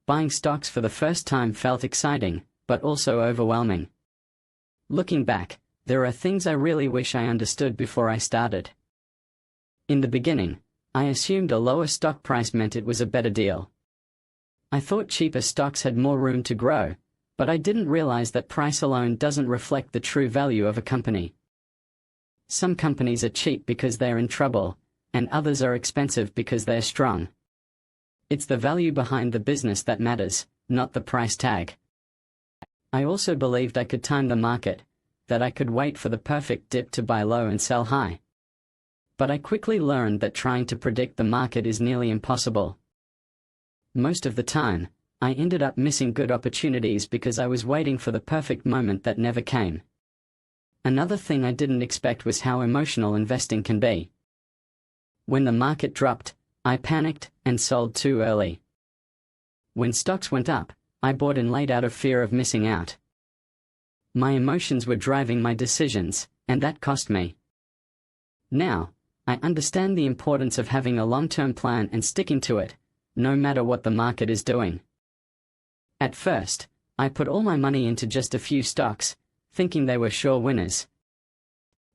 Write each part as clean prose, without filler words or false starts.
Buying stocks for the first time felt exciting, but also overwhelming. Looking back, there are things I really wish I understood before I started. In the beginning, I assumed a lower stock price meant it was a better deal. I thought cheaper stocks had more room to grow, but I didn't realize that price alone doesn't reflect the true value of a company. Some companies are cheap because they're in trouble, and others are expensive because they're strong. It's the value behind the business that matters, not the price tag. I also believed I could time the market, that I could wait for the perfect dip to buy low and sell high. But I quickly learned that trying to predict the market is nearly impossible. Most of the time, I ended up missing good opportunities because I was waiting for the perfect moment that never came. Another thing I didn't expect was how emotional investing can be. When the market dropped, I panicked and sold too early. When stocks went up, I bought in late out of fear of missing out. My emotions were driving my decisions, and that cost me. Now, I understand the importance of having a long-term plan and sticking to it, no matter what the market is doing. At first, I put all my money into just a few stocks, thinking they were sure winners.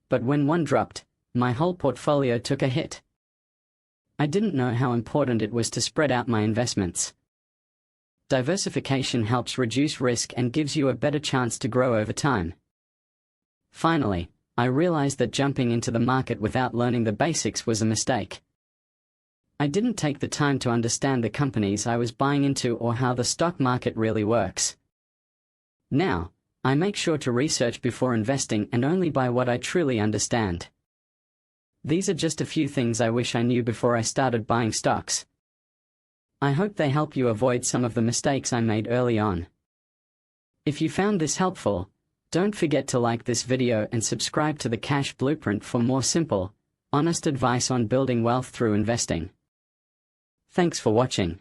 But when one dropped, my whole portfolio took a hit. I didn't know how important it was to spread out my investments. Diversification helps reduce risk and gives you a better chance to grow over time. Finally, I realized that jumping into the market without learning the basics was a mistake. I didn't take the time to understand the companies I was buying into or how the stock market really works. Now, I make sure to research before investing and only buy what I truly understand. These are just a few things I wish I knew before I started buying stocks. I hope they help you avoid some of the mistakes I made early on. If you found this helpful, don't forget to like this video and subscribe to the Cash Blueprint for more simple, honest advice on building wealth through investing. Thanks for watching.